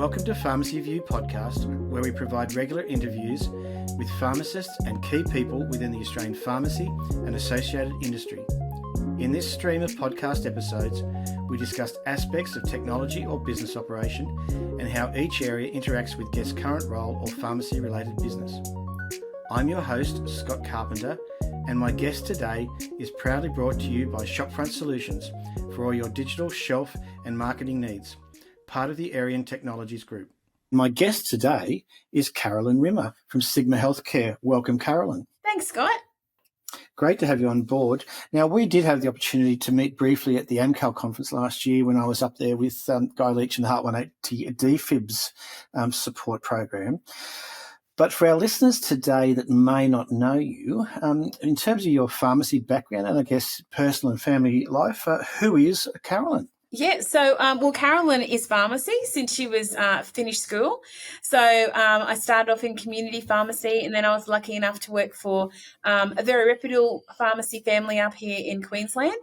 Welcome to Pharmacy View podcast, where we provide regular interviews with pharmacists and key people within the Australian pharmacy and associated industry. In this stream of podcast episodes, we discuss aspects of technology or business operation and how each area interacts with guests' current role or pharmacy-related business. I'm your host, Scott Carpenter, and my guest today is proudly brought to you by Shopfront Solutions for all your digital, shelf and marketing needs, part of the Arian Technologies Group. My guest today is Carolyn Rimmer from Sigma Healthcare. Welcome, Carolyn. Thanks, Scott. Great to have you on board. Now, we did have the opportunity to meet briefly at the AMCAL conference last year when I was up there with Guy Leach and the Heart180 DFIBS support program. But for our listeners today that may not know you, in terms of your pharmacy background and I guess personal and family life, who is Carolyn? Yeah, so, Carolyn is pharmacy since she was finished school. So I started off in community pharmacy, and then I was lucky enough to work for a very reputable pharmacy family up here in Queensland,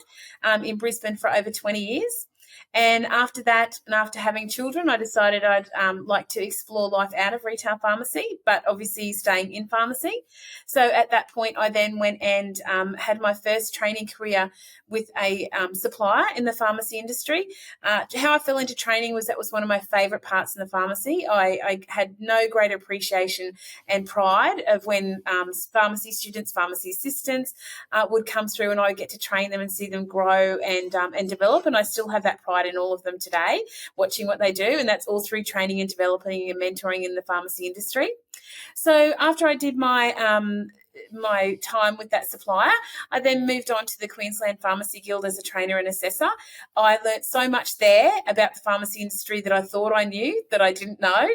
in Brisbane for over 20 years. And after that, and after having children, I decided I'd like to explore life out of retail pharmacy, but obviously staying in pharmacy. So at that point, I then went and had my first training career with a supplier in the pharmacy industry. How I fell into training was that was one of my favourite parts in the pharmacy. I had no greater appreciation and pride of when pharmacy students, pharmacy assistants would come through, and I would get to train them and see them grow and develop. And I still have that pride in all of them today, watching what they do. And that's all through training and developing and mentoring in the pharmacy industry. So after I did my time with that supplier, I then moved on to the Queensland Pharmacy Guild as a trainer and assessor. I learnt so much there about the pharmacy industry that I thought I knew that I didn't know,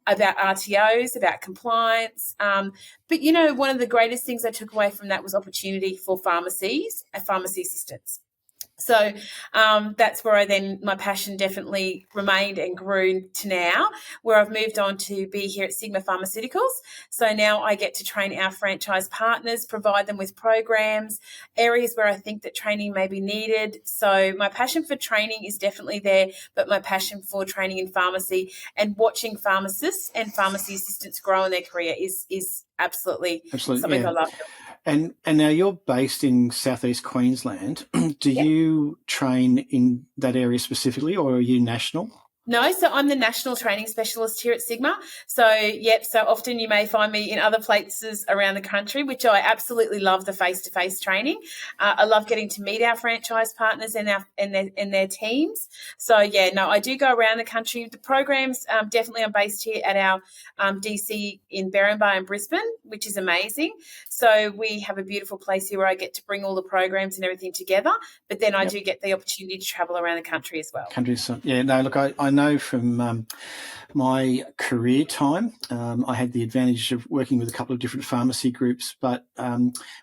about RTOs, about compliance. But, you know, one of the greatest things I took away from that was opportunity for pharmacies and pharmacy assistants. So that's where my passion definitely remained and grew to now, where I've moved on to be here at Sigma Pharmaceuticals. So now I get to train our franchise partners, provide them with programs, areas where I think that training may be needed. So my passion for training is definitely there, but my passion for training in pharmacy and watching pharmacists and pharmacy assistants grow in their career is absolutely something I love. And now you're based in southeast Queensland. Do you train in that area specifically, or are you national? No, so I'm the national training specialist here at Sigma. So often you may find me in other places around the country, which I absolutely love, the face-to-face training. I love getting to meet our franchise partners and their teams. So I do go around the country. The programs definitely are based here at our DC in Berrinba and Brisbane, which is amazing. So we have a beautiful place here where I get to bring all the programs and everything together. But then I do get the opportunity to travel around the country as well. Look, I know from my career time, I had the advantage of working with a couple of different pharmacy groups, but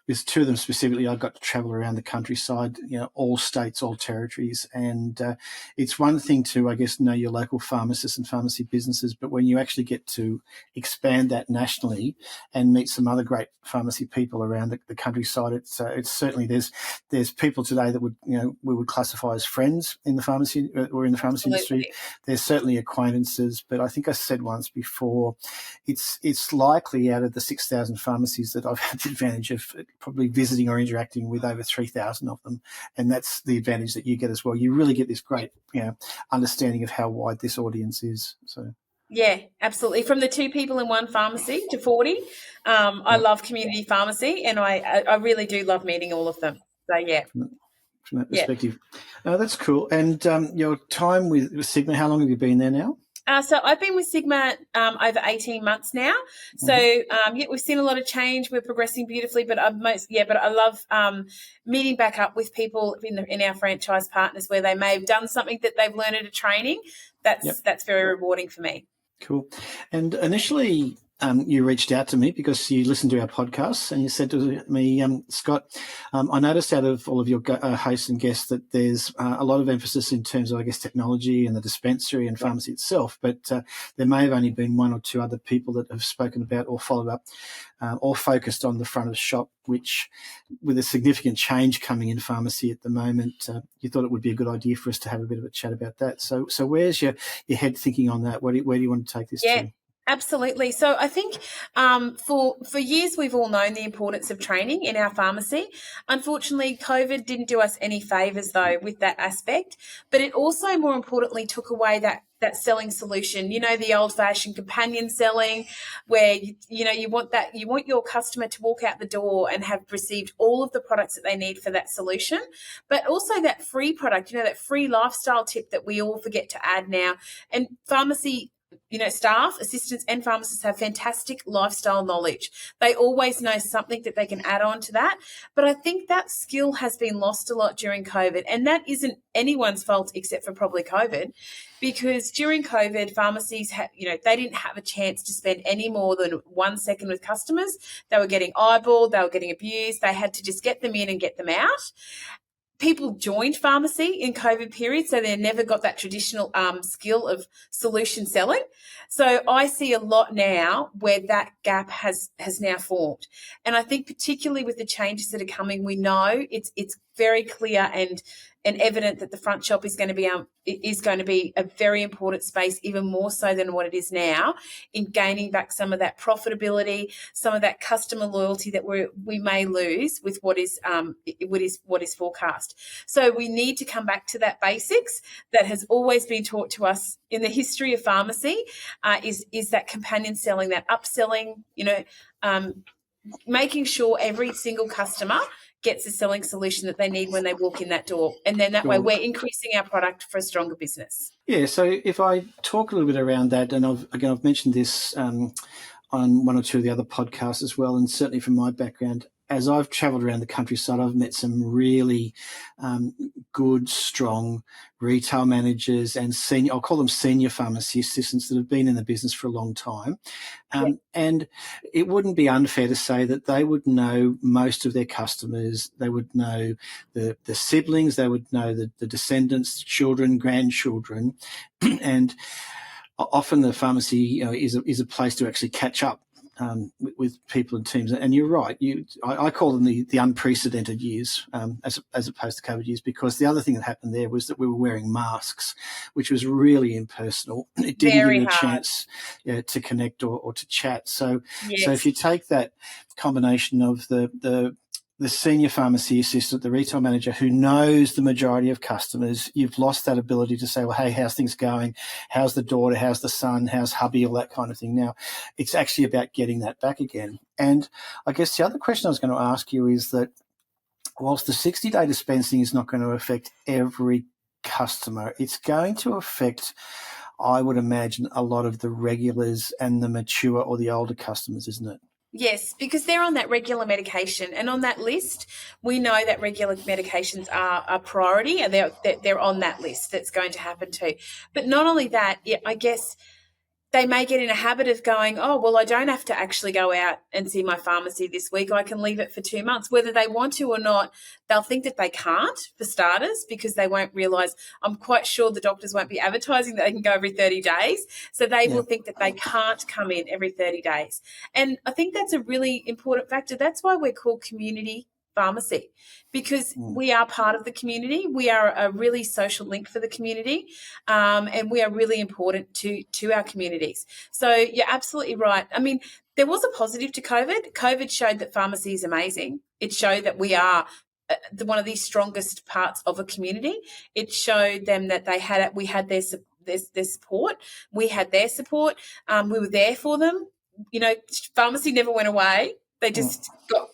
with two of them specifically, I got to travel around the countryside, all states, all territories. And it's one thing to, I guess, know your local pharmacists and pharmacy businesses, but when you actually get to expand that nationally and meet some other great pharmacy people around the countryside, it's certainly there's people today that we would classify as friends in the pharmacy or in the pharmacy industry. There's certainly acquaintances, but I think I said once before, it's likely out of the 6,000 pharmacies that I've had the advantage of probably visiting or interacting with over 3,000 of them, and that's the advantage that you get as well. You really get this great, understanding of how wide this audience is. So. Yeah, absolutely. From the 2 people in one pharmacy to 40, I love community pharmacy, and I really do love meeting all of them. So From that perspective. That's cool. And your time with Sigma, how long have you been there now? So I've been with Sigma over 18 months now. So we've seen a lot of change. We're progressing beautifully, but I love meeting back up with people in our franchise partners where they may have done something that they've learned at a training. That's very rewarding for me. Cool. And initially, you reached out to me because you listened to our podcast, and you said to me, Scott, I noticed out of all of your hosts and guests that there's a lot of emphasis in terms of, I guess, technology and the dispensary and pharmacy itself, but there may have only been one or two other people that have spoken about or followed up or focused on the front of the shop, which, with a significant change coming in pharmacy at the moment, you thought it would be a good idea for us to have a bit of a chat about that. So where's your head thinking on that? Where do you want to take this to? Absolutely. So I think for years we've all known the importance of training in our pharmacy. Unfortunately, COVID didn't do us any favours, though, with that aspect. But it also, more importantly, took away that selling solution, the old-fashioned companion selling, where you want your customer to walk out the door and have received all of the products that they need for that solution, but also that free product, that free lifestyle tip that we all forget to add now. And pharmacy staff, assistants and pharmacists have fantastic lifestyle knowledge. They always know something that they can add on to that. But I think that skill has been lost a lot during COVID, and that isn't anyone's fault except for probably COVID, because during COVID, pharmacies they didn't have a chance to spend any more than 1 second with customers. They were getting eyeballed, they were getting abused. They had to just get them in and get them out. People joined pharmacy in COVID period, so they never got that traditional skill of solution selling. So I see a lot now where that gap has now formed. And I think particularly with the changes that are coming, we know it's very clear and evident that the front shop is going to be a very important space, even more so than what it is now, in gaining back some of that profitability, some of that customer loyalty that we may lose with what is forecast. So we need to come back to that basics that has always been taught to us in the history of pharmacy, is that companion selling, that upselling, making sure every single customer gets the selling solution that they need when they walk in that door. And then that way we're increasing our product for a stronger business. Yeah, so if I talk a little bit around that, and I've mentioned this on one or two of the other podcasts as well, and certainly from my background, as I've travelled around the countryside, I've met some really good, strong retail managers and I'll call them senior pharmacy assistants that have been in the business for a long time. And it wouldn't be unfair to say that they would know most of their customers. They would know the siblings. They would know the descendants, children, grandchildren. And often the pharmacy is a place to actually catch up with people and teams. And you're right. I call them the unprecedented years as opposed to COVID years, because the other thing that happened there was that we were wearing masks, which was really impersonal. It didn't give you a chance to connect or to chat. So if you take that combination of the senior pharmacy assistant, the retail manager who knows the majority of customers, you've lost that ability to say, well, hey, how's things going? How's the daughter? How's the son? How's hubby? All that kind of thing. Now, it's actually about getting that back again. And I guess the other question I was going to ask you is that whilst the 60-day dispensing is not going to affect every customer, it's going to affect, I would imagine, a lot of the regulars and the mature or the older customers, isn't it? Yes, because they're on that regular medication, and on that list, we know that regular medications are a priority, and they're on that list. That's going to happen too. But not only that, I guess they may get in a habit of going, oh, well, I don't have to actually go out and see my pharmacy this week. I can leave it for 2 months. Whether they want to or not, they'll think that they can't, for starters, because they won't realise. I'm quite sure the doctors won't be advertising that they can go every 30 days. So they will think that they can't come in every 30 days. And I think that's a really important factor. That's why we're called community pharmacy, because we are part of the community. We are a really social link for the community, and we are really important to our communities. So you're absolutely right. I mean, there was a positive to COVID. COVID showed that pharmacy is amazing. It showed that we are one of the strongest parts of a community. It showed them that we had their support. We had their support. We were there for them. Pharmacy never went away. They just got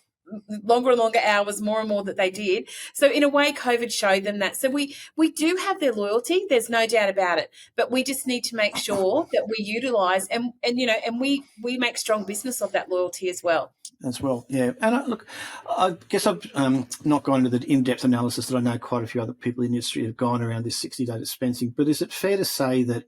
longer and longer hours, more and more that they did. So in a way, COVID showed them that. So we do have their loyalty. There's no doubt about it. But we just need to make sure that we utilise and we make strong business of that loyalty as well. As well, yeah. And look, I guess I've not gone into the in-depth analysis that I know quite a few other people in the industry have gone around this 60-day dispensing. But is it fair to say that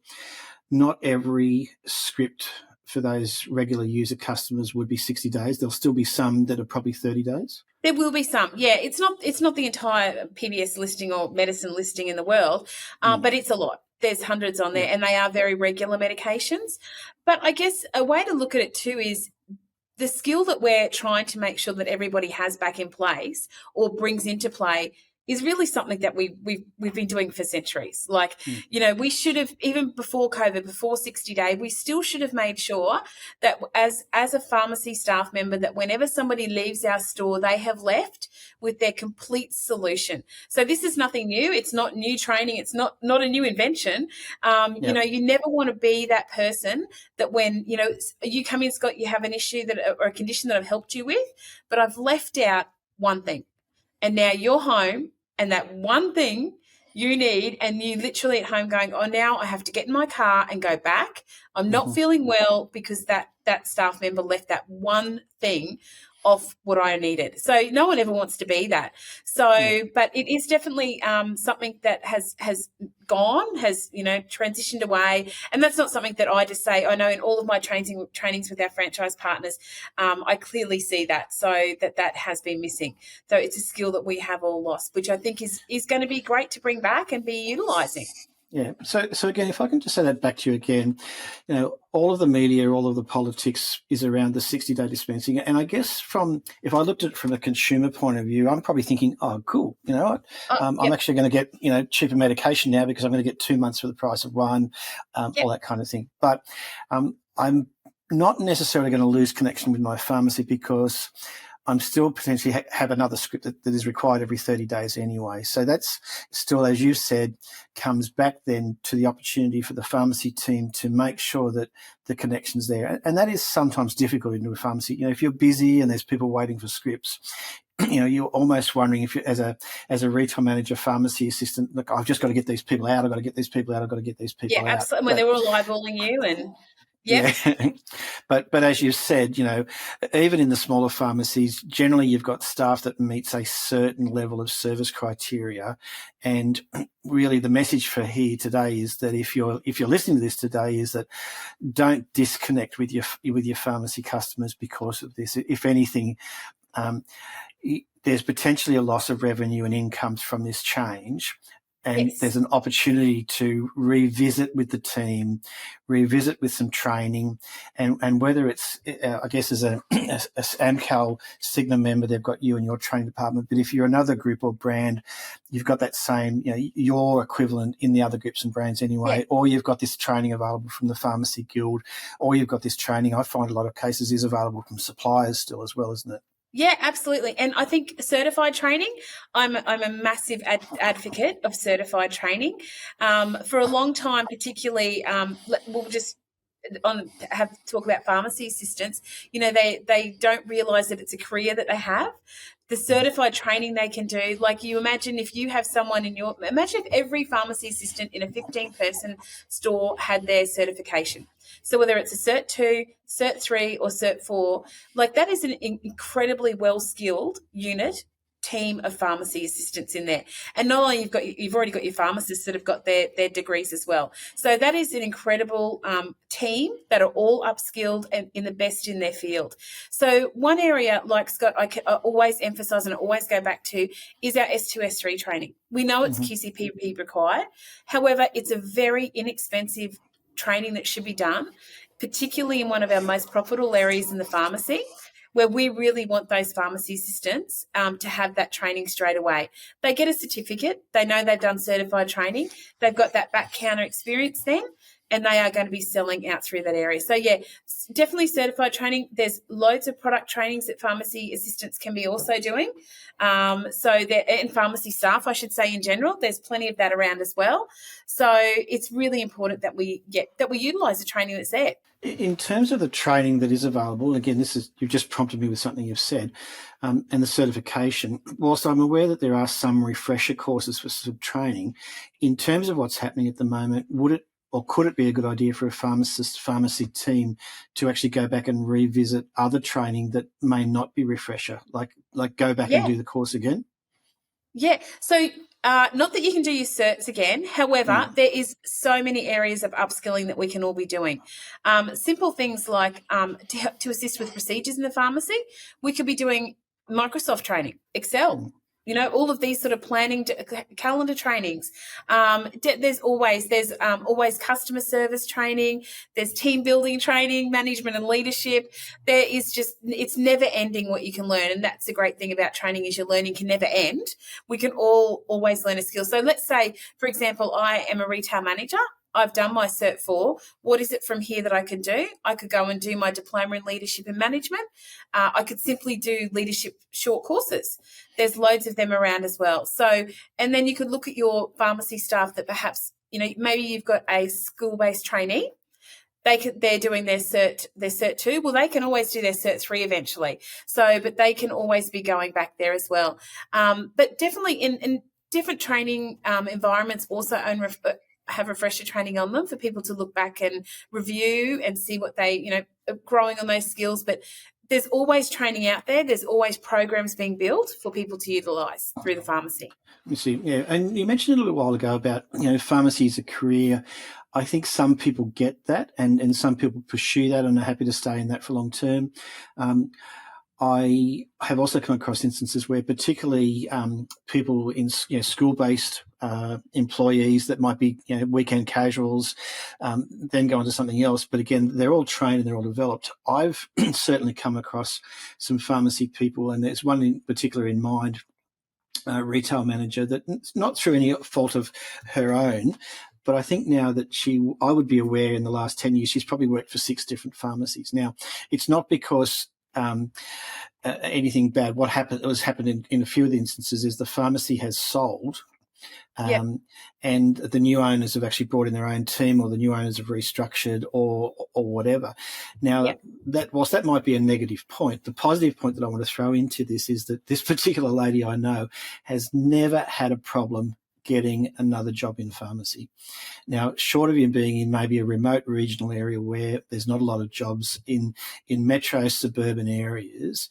not every script for those regular user customers would be 60 days. There'll still be some that are probably 30 days. There will be some. Yeah, it's not the entire PBS listing or medicine listing in the world, but it's a lot. There's hundreds on there, and they are very regular medications. But I guess a way to look at it too is the skill that we're trying to make sure that everybody has back in place or brings into play is really something that we've been doing for centuries. Like, we should have, even before COVID, before 60 day, we still should have made sure that as a pharmacy staff member, that whenever somebody leaves our store, they have left with their complete solution. So this is nothing new. It's not new training. It's not a new invention. You never want to be that person that when, you come in, Scott, you have an issue or a condition that I've helped you with, but I've left out one thing. And now you're home, and that one thing you need, and you literally at home going, oh, now I have to get in my car and go back. I'm not feeling well because that staff member left that one thing off what I needed. So no one ever wants to be that. So, but it is definitely something that has transitioned away. And that's not something that I just say. I know in all of my trainings with our franchise partners, I clearly see that. So that has been missing. So it's a skill that we have all lost, which I think is going to be great to bring back and be utilising. Yeah. So again, if I can just say that back to you again, all of the media, all of the politics is around the 60-day dispensing. And I guess if I looked at it from a consumer point of view, I'm probably thinking, oh, cool. I'm actually going to get, cheaper medication now because I'm going to get 2 months for the price of one, all that kind of thing. But I'm not necessarily going to lose connection with my pharmacy because I'm still potentially have another script that is required every 30 days anyway. So that's still, as you said, comes back then to the opportunity for the pharmacy team to make sure that the connection's there. And that is sometimes difficult into a pharmacy. If you're busy and there's people waiting for scripts, you're almost wondering if you, as a retail manager, pharmacy assistant, look, I've just got to get these people out. I've got to get these people out. I've got to get these people out. Yeah, absolutely. When they're all eyeballing you and... Yeah. But as you said, even in the smaller pharmacies, generally you've got staff that meets a certain level of service criteria. And really the message for here today is that if you're listening to this today is that don't disconnect with your pharmacy customers because of this. If anything, there's potentially a loss of revenue and incomes from this change. And there's an opportunity to revisit with the team, revisit with some training, and whether it's, I guess, as a AmCal Sigma member, they've got you in your training department. But if you're another group or brand, you've got that same, your equivalent in the other groups and brands anyway, or you've got this training available from the Pharmacy Guild, or you've got this training, I find a lot of cases, is available from suppliers still as well, isn't it? Yeah, absolutely. And I think certified training, I'm a massive advocate of certified training. For a long time, particularly, we'll just talk about pharmacy assistants. They don't realise that it's a career that they have. The certified training they can do, like you imagine if you have someone imagine if every pharmacy assistant in a 15-person store had their certification. So whether it's a Cert 2, Cert 3 or Cert 4, like that is an incredibly well-skilled team of pharmacy assistants in there. And not only you've already got your pharmacists that have got their degrees as well. So that is an incredible team that are all upskilled and in the best in their field. So one area, like Scott, I always emphasise and I always go back to is our S2, S3 training. We know it's QCPP required. However, it's a very inexpensive training that should be done, particularly in one of our most profitable areas in the pharmacy, where we really want those pharmacy assistants to have that training straight away. They get a certificate. They know they've done certified training. They've got that back counter experience then, and they are going to be selling out through that area. So, yeah, definitely certified training. There's loads of product trainings that pharmacy assistants can be also doing. And pharmacy staff, I should say, in general, there's plenty of that around as well. So it's really important that we utilise the training that's there. In terms of the training that is available, again, you've just prompted me with something you've said, and the certification. Whilst I'm aware that there are some refresher courses for some training, in terms of what's happening at the moment, could it be a good idea for a pharmacy team to actually go back and revisit other training that may not be refresher, like go back and do the course again? Yeah. So Not that you can do your certs again. However, there is so many areas of upskilling that we can all be doing. Simple things like to assist with procedures in the pharmacy, we could be doing Microsoft training, Excel. All of these sort of planning, calendar trainings. There's always customer service training. There's team building training, management and leadership. There is it's never ending what you can learn. And that's the great thing about training, is your learning can never end. We can always learn a skill. So let's say, for example, I am a retail manager. I've done my Cert 4. What is it from here that I can do? I could go and do my diploma in leadership and management. I could simply do leadership short courses. There's loads of them around as well. So, and then you could look at your pharmacy staff that perhaps, maybe you've got a school-based trainee. They're doing their Cert 2. Well, they can always do their Cert 3 eventually. So, but they can always be going back there as well. But definitely in different training environments also have refresher training on them for people to look back and review and see what they, growing on those skills. But there's always training out there. There's always programs being built for people to utilise through the pharmacy. You see, yeah, and you mentioned a little while ago about, pharmacy as a career. I think some people get that and some people pursue that and are happy to stay in that for long term. I have also come across instances where particularly people in school-based employees that might be weekend casuals then go on to something else. But again, they're all trained and they're all developed. I've certainly come across some pharmacy people, and there's one in particular in mind, retail manager, that it's not through any fault of her own, but I think now that I would be aware in the last 10 years, she's probably worked for 6 different pharmacies. Now, it's not because anything bad. What has happened in a few of the instances is the pharmacy has sold, and the new owners have actually brought in their own team, or the new owners have restructured, or whatever. Now, whilst that might be a negative point, the positive point that I want to throw into this is that this particular lady I know has never had a problem getting another job in pharmacy. Now, short of you being in maybe a remote regional area where there's not a lot of jobs in metro suburban areas,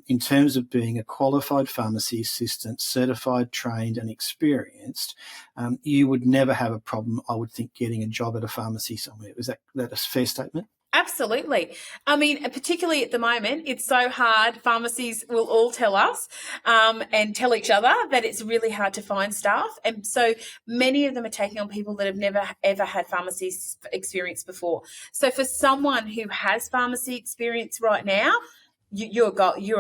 in terms of being a qualified pharmacy assistant, certified, trained and experienced, you would never have a problem, I would think, getting a job at a pharmacy somewhere. Is that a fair statement? Absolutely. I mean, particularly at the moment, it's so hard. Pharmacies will all tell us and tell each other that it's really hard to find staff. And so many of them are taking on people that have never, ever had pharmacy experience before. So for someone who has pharmacy experience right now, you're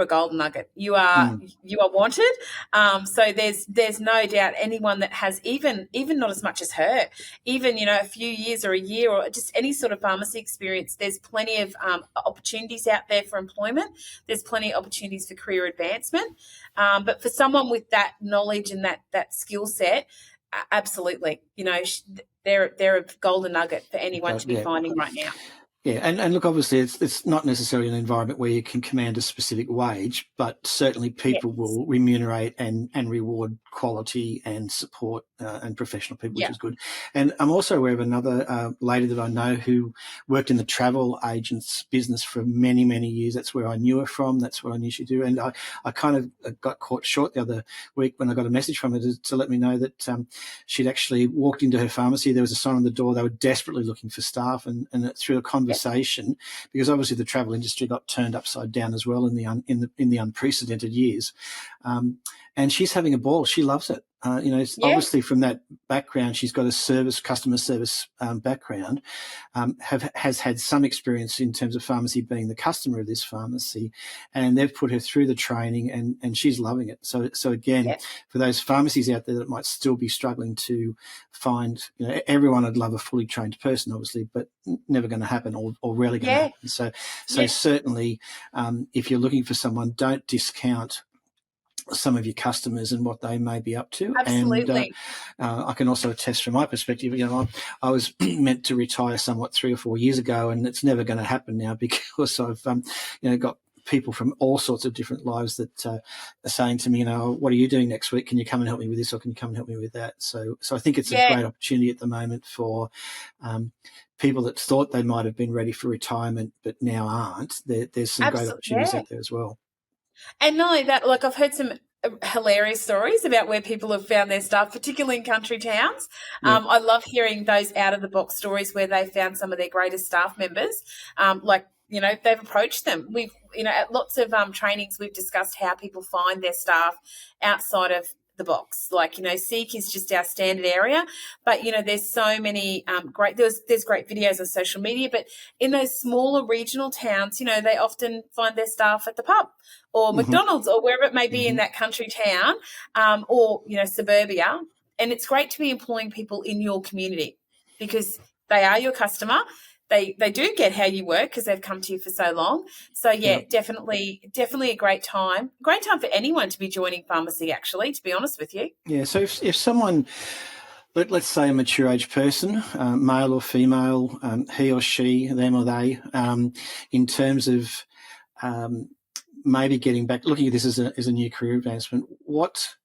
a golden nugget. You are wanted. So there's no doubt anyone that has even not as much as her, even a few years or a year or just any sort of pharmacy experience. There's plenty of opportunities out there for employment. There's plenty of opportunities for career advancement. But for someone with that knowledge and that skill set, absolutely, they're a golden nugget for anyone to be finding right now. Yeah, and look, obviously it's not necessarily an environment where you can command a specific wage, but certainly people will remunerate and reward quality and support and professional people, which is good. And I'm also aware of another lady that I know who worked in the travel agents business for many, many years. That's where I knew her from. That's what I knew she'd do. And I kind of got caught short the other week when I got a message from her to let me know that she'd actually walked into her pharmacy. There was a sign on the door. They were desperately looking for staff, and through a conversation, because obviously the travel industry got turned upside down as well in the unprecedented years. And she's having a ball. She loves it. Obviously from that background, she's got a customer service background, has had some experience in terms of pharmacy, being the customer of this pharmacy, and they've put her through the training and she's loving it. So again, for those pharmacies out there that might still be struggling to find, everyone would love a fully trained person, obviously, but never going to happen or rarely going to happen. So certainly, if you're looking for someone, don't discount some of your customers and what they may be up to. Absolutely. And I can also attest from my perspective, I was meant to retire somewhat 3 or 4 years ago, and it's never going to happen now because I've, got people from all sorts of different lives that are saying to me, what are you doing next week? Can you come and help me with this, or can you come and help me with that? So I think it's a great opportunity at the moment for people that thought they might have been ready for retirement but now aren't. There's some great opportunities out there as well. And not only that, like I've heard some hilarious stories about where people have found their staff, particularly in country towns. Yeah. I love hearing those out-of-the-box stories where they found some of their greatest staff members, they've approached them. We've, at lots of trainings, we've discussed how people find their staff outside of the box. Seek is just our standard area, but there's so many there's great videos on social media, but in those smaller regional towns, they often find their staff at the pub or McDonald's or wherever it may be in that country town, or suburbia. And it's great to be employing people in your community because they are your customer. They do get how you work because they've come to you for so long. So, definitely a great time. Great time for anyone to be joining pharmacy, actually, to be honest with you. Yeah, so if someone, let's say a mature age person, male or female, he or she, them or they, in terms of maybe getting back, looking at this as a new career advancement, what's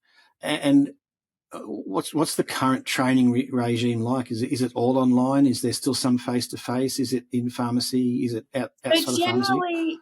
the current training regime like? Is it all online? Is there still some face-to-face? Is it in pharmacy? Is it outside of pharmacy?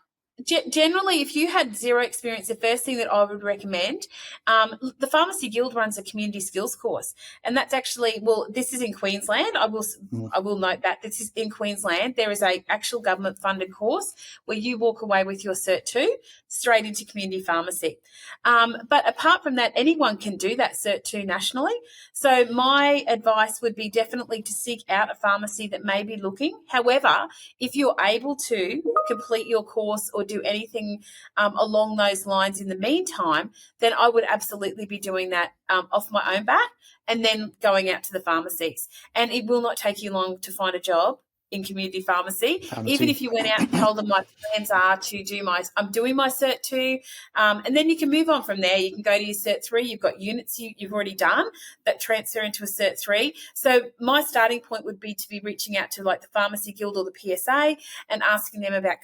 Generally, if you had zero experience, the first thing that I would recommend, the Pharmacy Guild runs a community skills course, and that's actually, this is in Queensland. I will note that this is in Queensland. There is a actual government funded course where you walk away with your Cert 2 straight into community pharmacy. But apart from that, anyone can do that Cert 2 nationally. So my advice would be definitely to seek out a pharmacy that may be looking. However, if you're able to complete your course or do anything along those lines in the meantime, then I would absolutely be doing that off my own bat and then going out to the pharmacies. And it will not take you long to find a job in community pharmacy. Even if you went out and told them my plans are to do I'm doing my Cert 2, and then you can move on from there. You can go to your Cert 3. You've got units you've already done that transfer into a Cert 3. So my starting point would be to be reaching out to like the Pharmacy Guild or the PSA and asking them about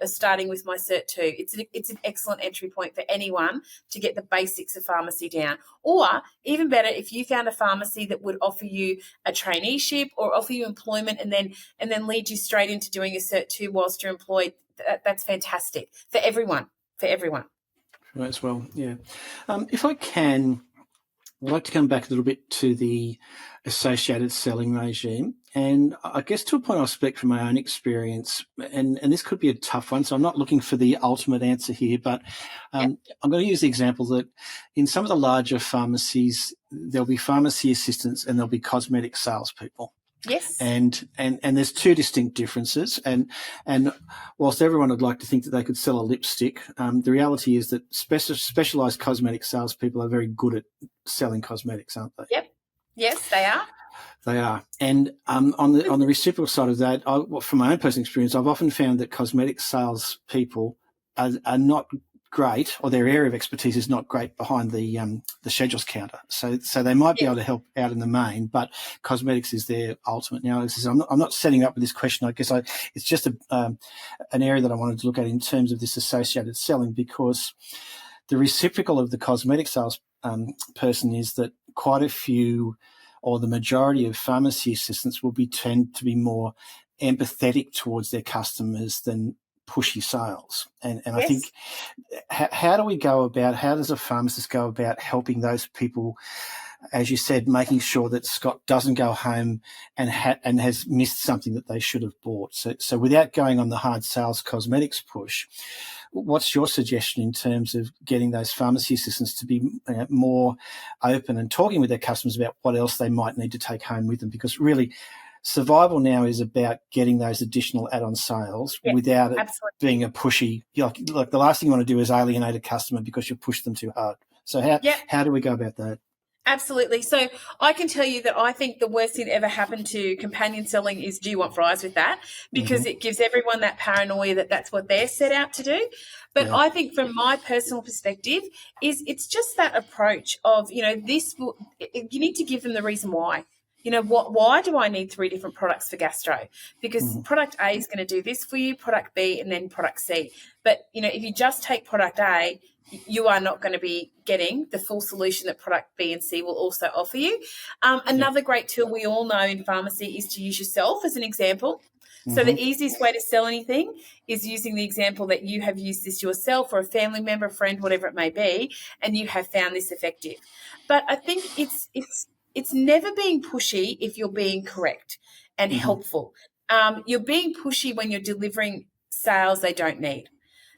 starting with my Cert 2. It's an excellent entry point for anyone to get the basics of pharmacy down. Or even better, if you found a pharmacy that would offer you a traineeship or offer you employment and then lead you straight into doing a Cert 2 whilst you're employed, that's fantastic for everyone. Right, as well, yeah. If I can, I'd like to come back a little bit to the associated selling regime. And I guess to a point I'll speak from my own experience, and this could be a tough one, so I'm not looking for the ultimate answer here, but I'm going to use the example that in some of the larger pharmacies, there'll be pharmacy assistants and there'll be cosmetic salespeople. Yes. And there's two distinct differences. And whilst everyone would like to think that they could sell a lipstick, the reality is that specialised cosmetic salespeople are very good at selling cosmetics, aren't they? Yep. Yes, they are. They are. And on the reciprocal side of that, from my own personal experience, I've often found that cosmetic salespeople are not great, or their area of expertise is not great behind the schedules counter. So they might be able to help out in the main, but cosmetics is their ultimate. Now, I'm not setting up with this question. I guess it's just an area that I wanted to look at in terms of this associated selling, because the reciprocal of the cosmetic sales person is that quite a few, or the majority of pharmacy assistants will tend to be more empathetic towards their customers than pushy sales. And I think, how does a pharmacist go about helping those people, as you said, making sure that Scott doesn't go home and has missed something that they should have bought? So without going on the hard sales cosmetics push, what's your suggestion in terms of getting those pharmacy assistants to be more open and talking with their customers about what else they might need to take home with them? Because really, survival now is about getting those additional add-on sales without it being a pushy. Like the last thing you want to do is alienate a customer because you push them too hard. So how do we go about that? Absolutely. So I can tell you that I think the worst thing that ever happened to companion selling is, do you want fries with that? Because it gives everyone that paranoia that that's what they're set out to do. But I think from my personal perspective it's just that approach of, you need to give them the reason why. Why do I need 3 different products for gastro? Because product A is going to do this for you, product B, and then product C. But, if you just take product A, you are not going to be getting the full solution that product B and C will also offer you. Another great tool we all know in pharmacy is to use yourself as an example. So the easiest way to sell anything is using the example that you have used this yourself or a family member, friend, whatever it may be, and you have found this effective. But I think it's never being pushy if you're being correct and helpful. You're being pushy when you're delivering sales they don't need.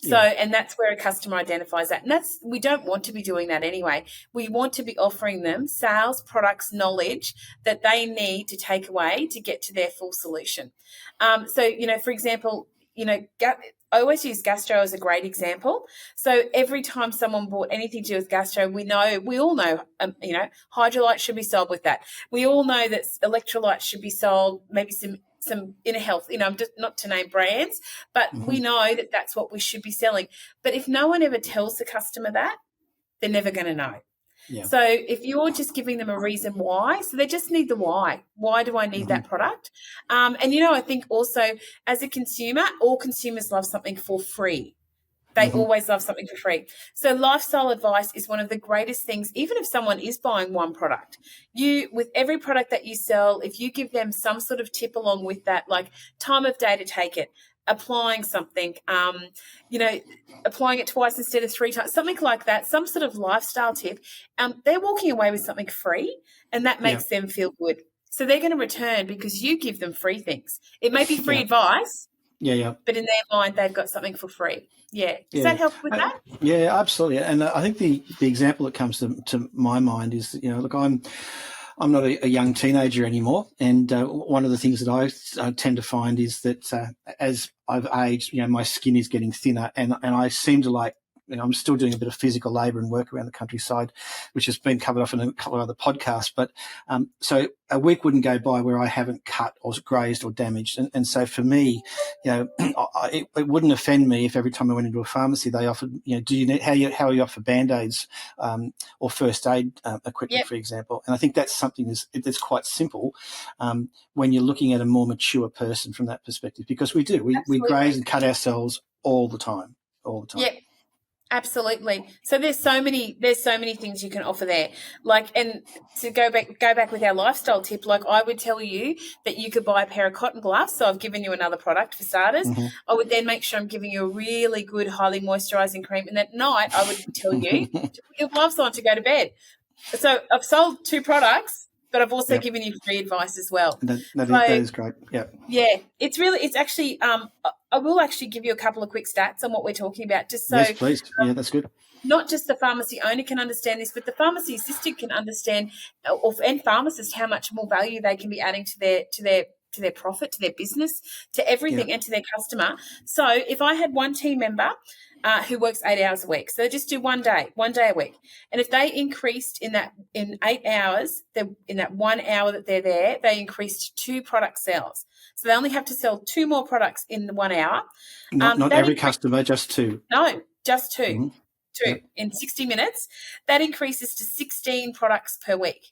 So, and that's where a customer identifies that. And we don't want to be doing that anyway. We want to be offering them sales, products, knowledge that they need to take away to get to their full solution. So, for example, I always use gastro as a great example. So every time someone bought anything to do with gastro, we all know, hydrolyte should be sold with that. We all know that electrolytes should be sold, maybe some inner health, just not to name brands, but we know that that's what we should be selling. But if no one ever tells the customer that, they're never going to know. Yeah. So if you're just giving them a reason why, so they just need the why. Why do I need that product? And, I think also as a consumer, all consumers love something for free. They always love something for free. So lifestyle advice is one of the greatest things, even if someone is buying one product. With every product that you sell, if you give them some sort of tip along with that, like time of day to take it, applying something, applying it twice instead of 3 times, something like that, some sort of lifestyle tip, they're walking away with something free, and that makes them feel good. So they're going to return because you give them free things. It may be free advice, but in their mind, they've got something for free. Yeah. Does that help with that? Yeah, absolutely. And I think the example that comes to my mind is, look, I'm not a young teenager anymore. And one of the things that I tend to find is that as I've aged, my skin is getting thinner, and I seem to like, I'm still doing a bit of physical labour and work around the countryside, which has been covered off in a couple of other podcasts. But so a week wouldn't go by where I haven't cut or grazed or damaged. And so for me, it wouldn't offend me if every time I went into a pharmacy, they offered, do you need, how are you offer Band-Aids or first aid equipment, for example. And I think that's something that's quite simple when you're looking at a more mature person from that perspective, because we graze and cut ourselves all the time. Yeah. Absolutely. So there's so many things you can offer there. And to go back with our lifestyle tip, I would tell you that you could buy a pair of cotton gloves. So I've given you another product for starters. I would then make sure I'm giving you a really good, highly moisturising cream. And at night, I would tell you to put your gloves on to go to bed. So I've sold 2 products, but I've also given you free advice as well. That is great. Yeah. Yeah. It's actually, I will actually give you a couple of quick stats on what we're talking about, just so. Yes, please. Yeah, that's good. Not just the pharmacy owner can understand this, but the pharmacy assistant can understand, and pharmacists, how much more value they can be adding to their profit, to their business, to everything, and to their customer. So if I had one team member who works 8 hours a week, so they just do one day a week, and if they increased in 8 hours, in that 1 hour that they're there, they increased 2 product sales. So they only have to sell 2 more products in the 1 hour. Not every customer, just 2. No, just 2. 2 in 60 minutes. That increases to 16 products per week.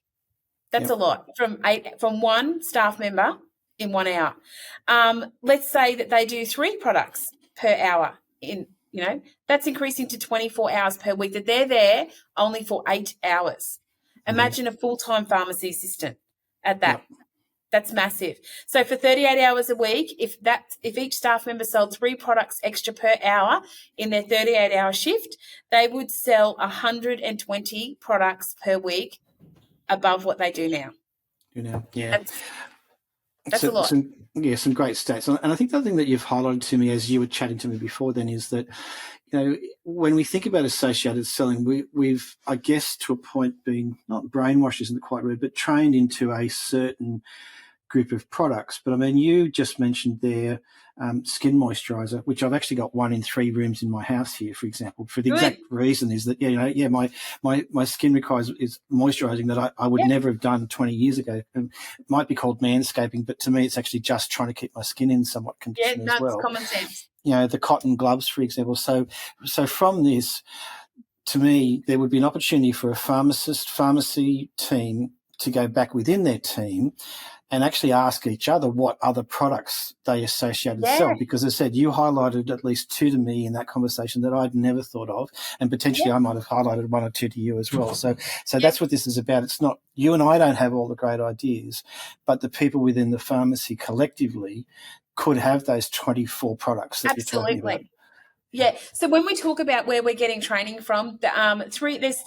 That's a lot from 1 staff member in 1 hour. Let's say that they do 3 products per hour that's increasing to 24 hours per week, that they're there only for 8 hours. Imagine a full-time pharmacy assistant at that. That's massive. So for 38 hours a week, if each staff member sold 3 products extra per hour in their 38-hour shift, they would sell 120 products per week above what they do now. That's a lot. Some great stats. And I think the other thing that you've highlighted to me as you were chatting to me before then is that, when we think about associated selling, we've, I guess, to a point been, not brainwashed isn't quite right, but trained into a certain group of products. But I mean, you just mentioned there skin moisturizer, which I've actually got 1 in 3 rooms in my house here, for example, for the exact reason is that, my skin requires is moisturizing that I would never have done 20 years ago. And it might be called manscaping, but to me, it's actually just trying to keep my skin in somewhat condition as well. That's common sense. The cotton gloves, for example. So from this, to me, there would be an opportunity for a pharmacy team to go back within their team and actually ask each other what other products they associated sell. Because as I said, you highlighted at least 2 to me in that conversation that I'd never thought of, and potentially I might have highlighted 1 or 2 to you as well. So that's what this is about. It's not, you and I don't have all the great ideas, but the people within the pharmacy collectively could have those 24 products that you're talking about. Yeah. So when we talk about where we're getting training from, there's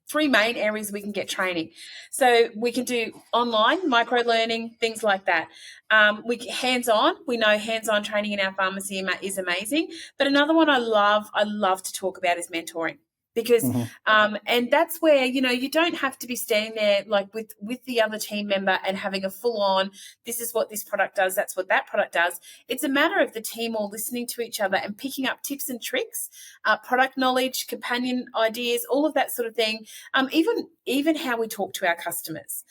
three main areas we can get training. So we can do online, micro learning, things like that. Hands-on. We know hands-on training in our pharmacy is amazing. But another one I love to talk about is mentoring. Because and that's where, you don't have to be standing there like with the other team member and having a full on, this is what this product does, that's what that product does. It's a matter of the team all listening to each other and picking up tips and tricks, product knowledge, companion ideas, all of that sort of thing. Even how we talk to our customers.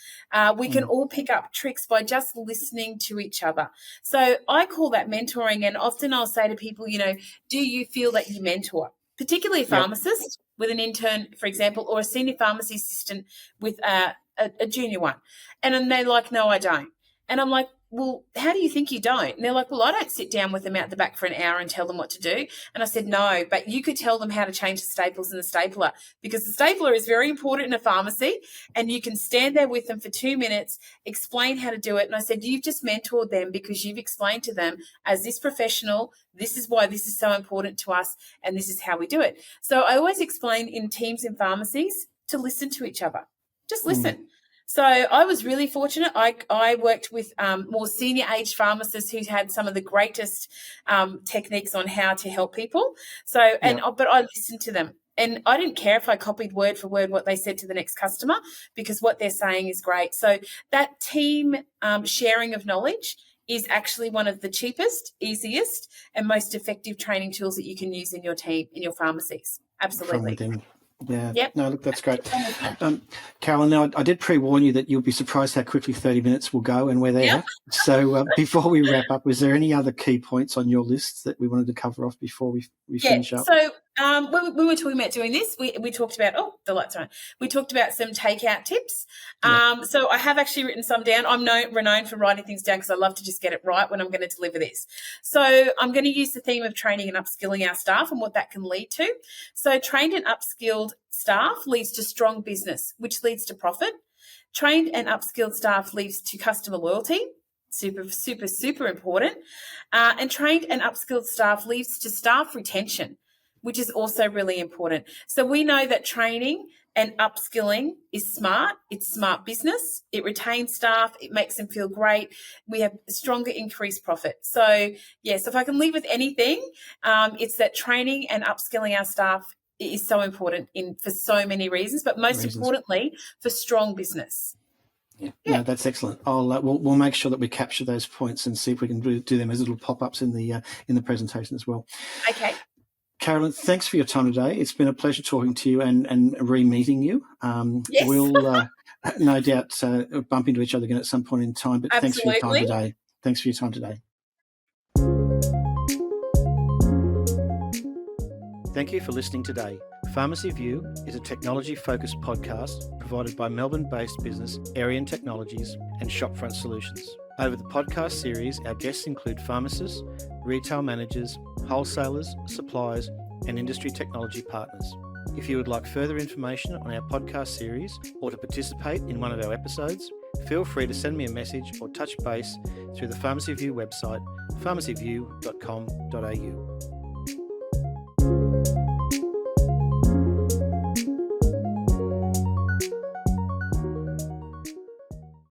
We can all pick up tricks by just listening to each other. So I call that mentoring, and often I'll say to people, do you feel that you mentor? Particularly a pharmacist with an intern, for example, or a senior pharmacy assistant with a junior one. And then they're like, no, I don't. And I'm like, well, how do you think you don't? And they're like, well, I don't sit down with them out the back for an hour and tell them what to do. And I said, no, but you could tell them how to change the staples in the stapler, because the stapler is very important in a pharmacy, and you can stand there with them for 2 minutes, explain how to do it. And I said, you've just mentored them because you've explained to them, as this professional, this is why this is so important to us, and this is how we do it. So I always explain in teams in pharmacies to listen to each other. Just listen. So I was really fortunate. I worked with more senior age pharmacists who had some of the greatest techniques on how to help people. So, but I listened to them, and I didn't care if I copied word for word what they said to the next customer, because what they're saying is great. So that team sharing of knowledge is actually one of the cheapest, easiest, and most effective training tools that you can use in your team, in your pharmacies. Absolutely. Yeah. Yep. No, look, that's great. Carolyn, now I did pre-warn you that you'll be surprised how quickly 30 minutes will go, and we're there. Yep. So before we wrap up, was there any other key points on your list that we wanted to cover off before we finish up? So when we were talking about doing this, we talked about, the lights are on. We talked about some takeout tips. So I have actually written some down. I'm renowned for writing things down because I love to just get it right when I'm going to deliver this. So I'm going to use the theme of training and upskilling our staff and what that can lead to. So trained and upskilled staff leads to strong business, which leads to profit. Trained and upskilled staff leads to customer loyalty. Super, super, super important. And trained and upskilled staff leads to staff retention, which is also really important. So we know that training and upskilling is smart. It's smart business. It retains staff. It makes them feel great. We have stronger increased profit. So, so if I can leave with anything, it's that training and upskilling our staff is so important for so many reasons, but most importantly, for strong business. Yeah, no, that's excellent. We'll make sure that we capture those points and see if we can do them as little pop-ups in the presentation as well. Okay. Carolyn, thanks for your time today. It's been a pleasure talking to you and re-meeting you. Yes. We'll no doubt bump into each other again at some point in time, but Thanks for your time today. Thanks for your time today. Thank you for listening today. Pharmacy View is a technology-focused podcast provided by Melbourne-based business Arian Technologies and Shopfront Solutions. Over the podcast series, our guests include pharmacists, retail managers, wholesalers, suppliers, and industry technology partners. If you would like further information on our podcast series or to participate in one of our episodes, feel free to send me a message or touch base through the Pharmacy View website, pharmacyview.com.au.